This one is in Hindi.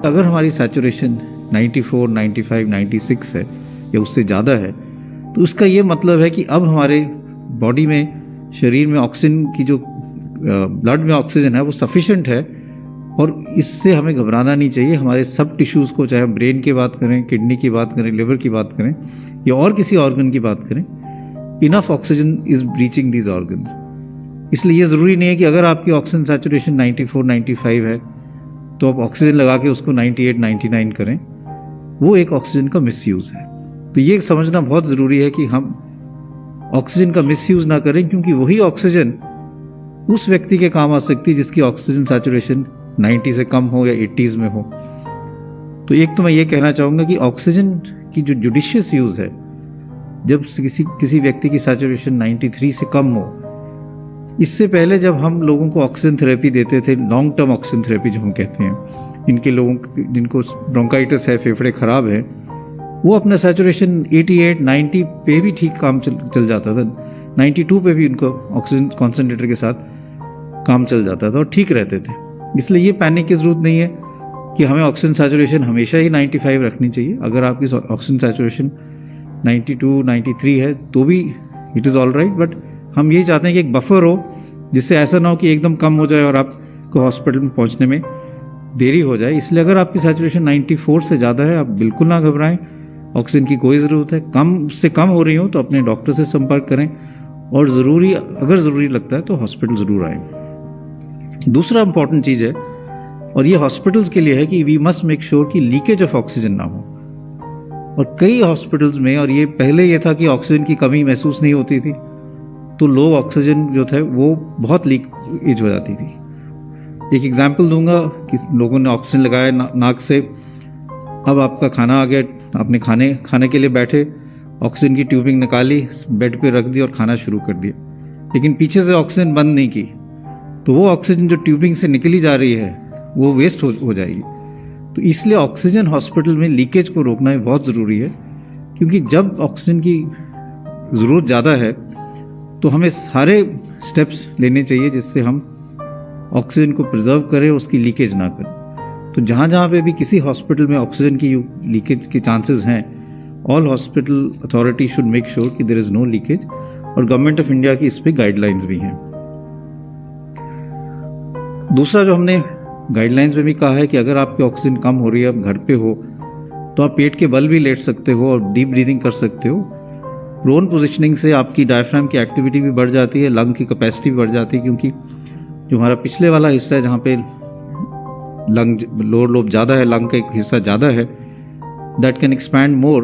अगर हमारी सैचुरेशन 94, 95, 96 है या उससे ज़्यादा है, तो उसका ये मतलब है कि अब हमारे बॉडी में, शरीर में ऑक्सीजन की जो ब्लड में ऑक्सीजन है वो सफिशिएंट है, और इससे हमें घबराना नहीं चाहिए। हमारे सब टिश्यूज़ को, चाहे हम ब्रेन की बात करें, किडनी की बात करें, लिवर की बात करें या और किसी ऑर्गन की बात करें, enough oxygen is reaching these organs. इसलिए ये ज़रूरी नहीं है कि अगर आपकी ऑक्सीजन सैचुरेशन 94, 95 है तो आप ऑक्सीजन लगा के उसको 98, 99 करें। वो एक ऑक्सीजन का मिसयूज़ है। तो ये समझना बहुत ज़रूरी है कि हम ऑक्सीजन का मिसयूज़ ना करें, क्योंकि वही ऑक्सीजन उस व्यक्ति के काम आ सकती है जिसकी ऑक्सीजन सैचुरेशन 90 से कम हो या 80s में हो। तो एक तो मैं ये कहना चाहूँगा कि ऑक्सीजन की जो जुडिशियस यूज़ है, जब किसी व्यक्ति की सैचुरेशन 93 से कम हो, इससे पहले जब हम लोगों को ऑक्सीजन थेरेपी देते थे, लॉन्ग टर्म ऑक्सीजन थेरेपी जो हम कहते हैं, इनके लोगों जिनको ब्रोंकाइटिस है, फेफड़े खराब है, वो अपना सैचुरेशन 88, 90 पे भी ठीक काम चल जाता था। 92 पे भी उनको ऑक्सीजन कॉन्सेंट्रेटर के साथ काम चल जाता था और ठीक रहते थे। इसलिए ये पैनिक की ज़रूरत नहीं है कि हमें ऑक्सीजन सैचुरेशन हमेशा ही 95 रखनी चाहिए। अगर आपकी ऑक्सीजन सैचुरेशन 92, 93 है तो भी it is all right, but हम यही चाहते हैं कि एक बफर हो, जिससे ऐसा ना हो कि एकदम कम हो जाए और आपको हॉस्पिटल में पहुंचने में देरी हो जाए। इसलिए अगर आपकी सैचुरेशन 94 से ज़्यादा है, आप बिल्कुल ना घबराएं, ऑक्सीजन की कोई ज़रूरत है। कम से कम हो रही हो तो अपने डॉक्टर से संपर्क करें, और अगर ज़रूरी लगता है तो हॉस्पिटल ज़रूर आएँ। दूसरा इंपॉर्टेंट चीज़ है, और ये हॉस्पिटल्स के लिए है, कि वी मस्ट मेक श्योर कि लीकेज ऑफ ऑक्सीजन ना हो। और कई हॉस्पिटल्स में, और ये पहले ये था कि ऑक्सीजन की कमी महसूस नहीं होती थी, तो लो ऑक्सीजन जो था वो बहुत लीकेज हो जाती थी। एक एग्जांपल दूंगा कि लोगों ने ऑक्सीजन लगाया नाक से, अब आपका खाना आ गया, आपने खाने के लिए बैठे, ऑक्सीजन की ट्यूबिंग निकाली, बेड पे रख दी और खाना शुरू कर दिया, लेकिन पीछे से ऑक्सीजन बंद नहीं की, तो वो ऑक्सीजन जो ट्यूबिंग से निकली जा रही है वो वेस्ट हो जाएगी। तो इसलिए ऑक्सीजन हॉस्पिटल में लीकेज को रोकना बहुत ज़रूरी है, क्योंकि जब ऑक्सीजन की ज़रूरत ज़्यादा है तो हमें सारे स्टेप्स लेने चाहिए जिससे हम ऑक्सीजन को प्रिजर्व करें, उसकी लीकेज ना करें। तो जहाँ जहाँ पे भी किसी हॉस्पिटल में ऑक्सीजन की लीकेज के चांसेस हैं, all hospital authority should make sure कि देयर इज नो लीकेज, और गवर्नमेंट ऑफ इंडिया की इस पे गाइडलाइंस भी हैं। दूसरा जो हमने गाइडलाइंस में भी कहा है कि अगर आपकी ऑक्सीजन कम हो रही है, आप घर पे हो, तो आप पेट के बल भी लेट सकते हो और डीप ब्रीदिंग कर सकते हो। प्रोन पोजिशनिंग से आपकी डायफ्राम की एक्टिविटी भी बढ़ जाती है, लंग की कैपेसिटी भी बढ़ जाती है, क्योंकि जो हमारा पिछले वाला हिस्सा है जहाँ पे लंग लोअर लोब ज़्यादा है, लंग का एक हिस्सा ज़्यादा है, दैट कैन एक्सपैंड मोर